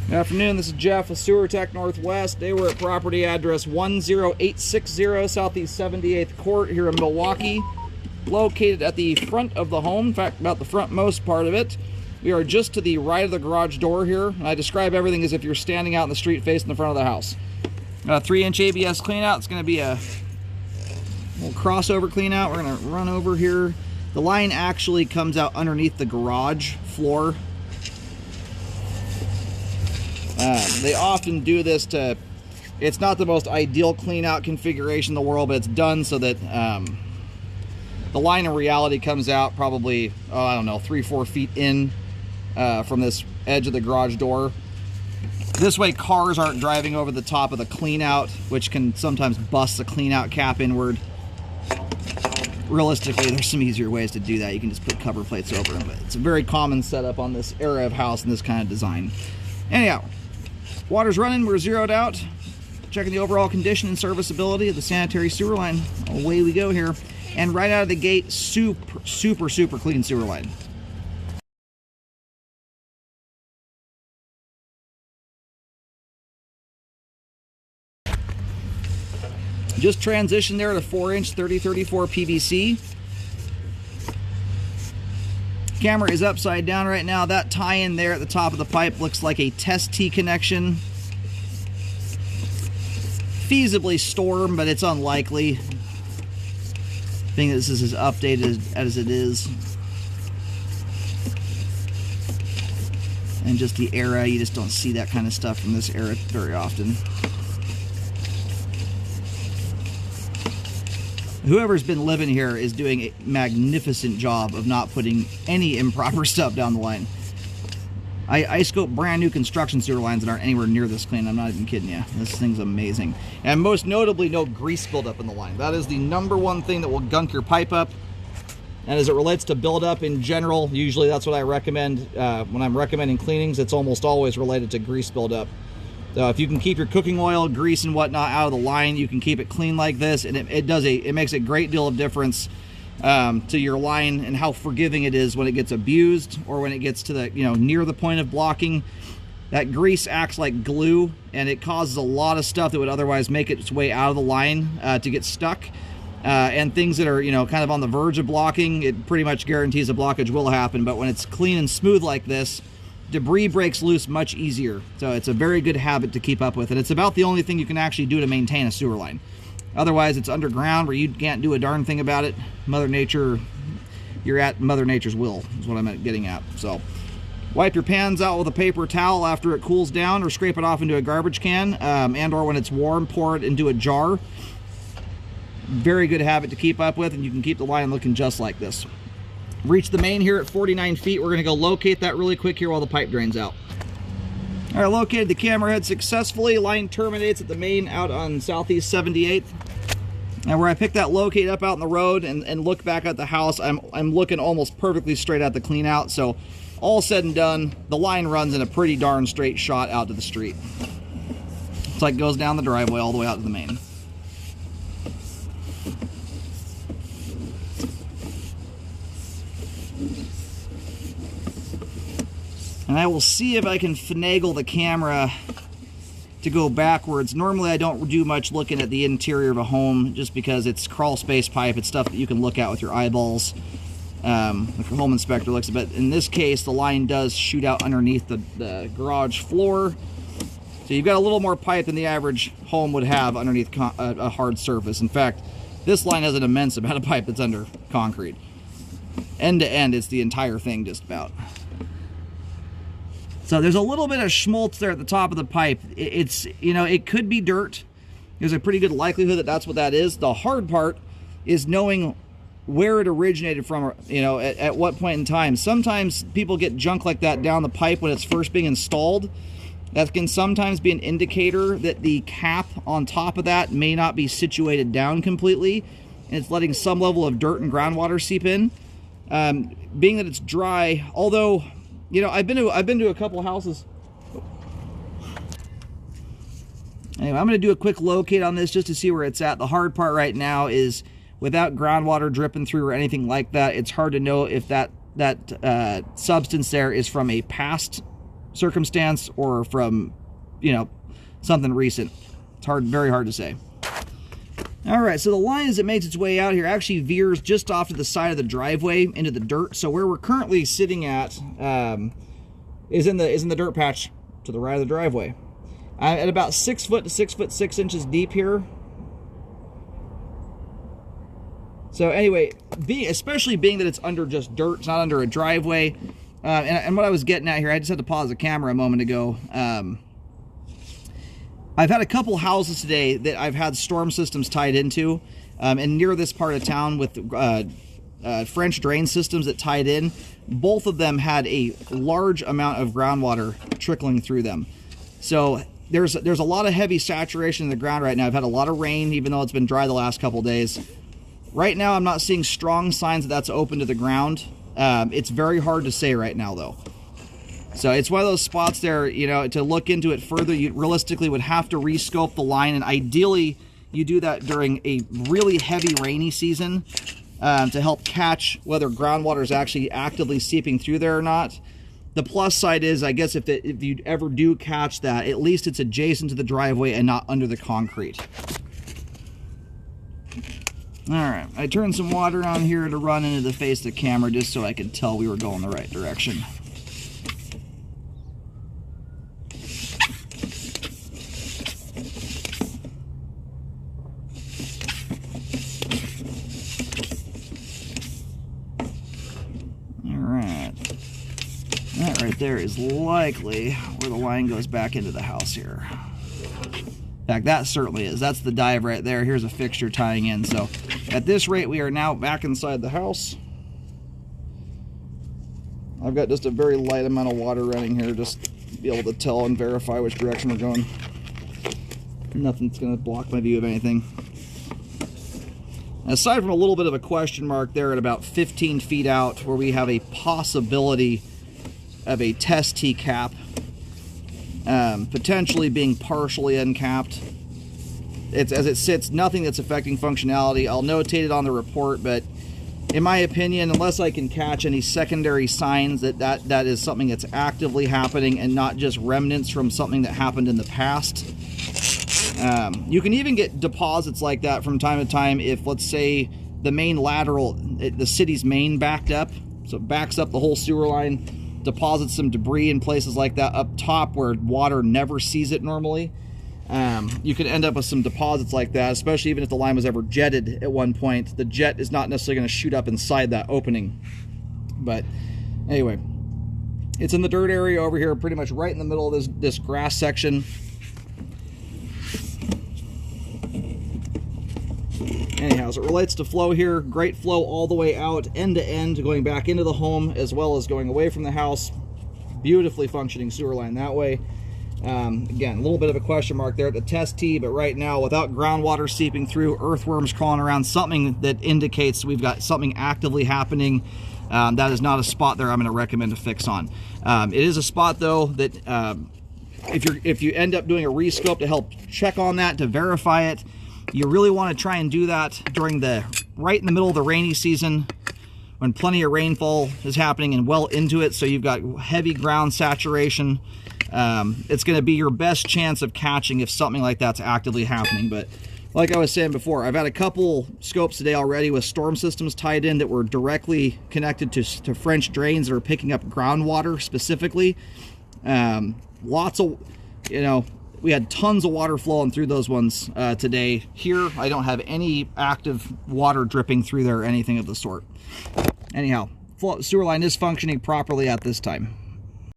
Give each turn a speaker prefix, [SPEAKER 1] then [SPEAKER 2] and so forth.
[SPEAKER 1] Good afternoon, this is Jeff with Sewer Tech Northwest. Today we're at property address 10860 Southeast 78th Court here in Milwaukee. Located at the front of the home, in fact, about the frontmost part of it. We are just to the right of the garage door here. And I describe everything as if you're standing out in the street facing the front of the house. 3-inch ABS cleanout. It's going to be a little crossover cleanout. We're going to run over here. The line actually comes out underneath the garage floor. They often do this to, it's not the most ideal clean out configuration in the world, but it's done so that the line in reality comes out probably, I don't know, 3-4 feet in from this edge of the garage door. This way cars aren't driving over the top of the clean out, which can sometimes bust the clean out cap inward. Realistically, there's some easier ways to do that. You can just put cover plates over them, but it's a very common setup on this era of house and this kind of design. Anyhow, water's running, we're zeroed out. Checking the overall condition and serviceability of the sanitary sewer line. Away we go here. And right out of the gate, super clean sewer line. Just transitioned there to 4-inch 3034 PVC. Camera is upside down right now. That tie-in there at the top of the pipe looks like a test T connection. Feasibly storm, but it's unlikely. Being that this is as updated as it is. And just the era, you just don't see that kind of stuff from this era very often. Whoever's been living here is doing a magnificent job of not putting any improper stuff down the line. I scope brand new construction sewer lines that aren't anywhere near this clean. I'm not even kidding you. This thing's amazing. And most notably, no grease buildup in the line. That is the #1 thing that will gunk your pipe up. And as it relates to buildup in general, usually that's what I recommend when I'm recommending cleanings. It's almost always related to grease buildup. So if you can keep your cooking oil, grease, and whatnot out of the line, you can keep it clean like this, and it makes a great deal of difference to your line and how forgiving it is when it gets abused or when it gets to the near the point of blocking. That grease acts like glue, and it causes a lot of stuff that would otherwise make its way out of the line to get stuck. And things that are kind of on the verge of blocking, it pretty much guarantees a blockage will happen. But when it's clean and smooth like this, debris breaks loose much easier. So it's a very good habit to keep up with, and it's about the only thing you can actually do to maintain a sewer line. Otherwise, it's underground where you can't do a darn thing about it. Mother Nature, you're at Mother Nature's will, is what I'm getting at. So wipe your pans out with a paper towel after it cools down, or scrape it off into a garbage can, and or when it's warm, pour it into a jar. Very good habit to keep up with, and you can keep the line looking just like this. Reach the main here at 49 feet. We're going to go locate that really quick here while the pipe drains out. All right, located the camera head successfully. Line terminates at the main out on Southeast 78th. And where I picked that locate up out in the road and look back at the house, I'm looking almost perfectly straight at the clean out. So all said and done, the line runs in a pretty darn straight shot out to the street. It's like it goes down the driveway all the way out to the main. And I will see if I can finagle the camera to go backwards. Normally I don't do much looking at the interior of a home just because it's crawl space pipe. It's stuff that you can look at with your eyeballs. If your home inspector looks at it. But in this case, the line does shoot out underneath the garage floor. So you've got a little more pipe than the average home would have underneath a hard surface. In fact, this line has an immense amount of pipe that's under concrete. End to end, it's the entire thing just about. So there's a little bit of schmaltz there at the top of the pipe. It's, it could be dirt. There's a pretty good likelihood that that's what that is. The hard part is knowing where it originated from, at what point in time. Sometimes people get junk like that down the pipe when it's first being installed. That can sometimes be an indicator that the cap on top of that may not be situated down completely, and it's letting some level of dirt and groundwater seep in. Being that it's dry, although I've been to a couple houses. Anyway, I'm going to do a quick locate on this just to see where it's at. The hard part right now is without groundwater dripping through or anything like that, it's hard to know if that substance there is from a past circumstance or from, you know, something recent. It's very hard to say. All right, so the line as it makes its way out here actually veers just off to the side of the driveway into the dirt. So where we're currently sitting at is in the dirt patch to the right of the driveway. At about 6 foot to 6 foot 6 inches deep here. So anyway, especially being that it's under just dirt, it's not under a driveway. And what I was getting at here, I just had to pause the camera a moment ago. I've had a couple houses today that I've had storm systems tied into, and near this part of town with French drain systems that tied in. Both of them had a large amount of groundwater trickling through them. So there's a lot of heavy saturation in the ground right now. I've had a lot of rain, even though it's been dry the last couple days. Right now, I'm not seeing strong signs that that's open to the ground. It's very hard to say right now, though. So it's one of those spots there, you know, to look into it further, you realistically would have to rescope the line, and ideally you do that during a really heavy rainy season to help catch whether groundwater is actually actively seeping through there or not. The plus side is, I guess, if you ever do catch that, at least it's adjacent to the driveway and not under the concrete. All right, I turned some water on here to run into the face of the camera just so I could tell we were going the right direction. That right there is likely where the line goes back into the house here. In fact, that certainly is. That's the dive right there. Here's a fixture tying in. So at this rate, we are now back inside the house. I've got just a very light amount of water running here just to be able to tell and verify which direction we're going. Nothing's going to block my view of anything. Aside from a little bit of a question mark there at about 15 feet out where we have a possibility of a test T-cap potentially being partially uncapped. It's, as it sits, nothing that's affecting functionality. I'll notate it on the report, but in my opinion, unless I can catch any secondary signs that is something that's actively happening and not just remnants from something that happened in the past. You can even get deposits like that from time to time if, let's say, the main lateral, the city's main backed up, so it backs up the whole sewer line, deposits some debris in places like that up top where water never sees it normally. You could end up with some deposits like that, especially even if the line was ever jetted at one point. The jet is not necessarily going to shoot up inside that opening. But anyway, it's in the dirt area over here, pretty much right in the middle of this grass section. Anyhow, as it relates to flow here, great flow all the way out, end to end, going back into the home as well as going away from the house. Beautifully functioning sewer line that way. Again, a little bit of a question mark there at the test tee, but right now, without groundwater seeping through, earthworms crawling around, something that indicates we've got something actively happening, that is not a spot there I'm going to recommend a fix on. It is a spot, though, that if you end up doing a rescope to help check on that, to verify it, you really want to try and do that during right in the middle of the rainy season when plenty of rainfall is happening and well into it, so you've got heavy ground saturation. It's going to be your best chance of catching if something like that's actively happening. But like I was saying before, I've had a couple scopes today already with storm systems tied in that were directly connected to French drains that are picking up groundwater specifically. Lots of, we had tons of water flowing through those ones today. Here, I don't have any active water dripping through there or anything of the sort. Anyhow, sewer line is functioning properly at this time.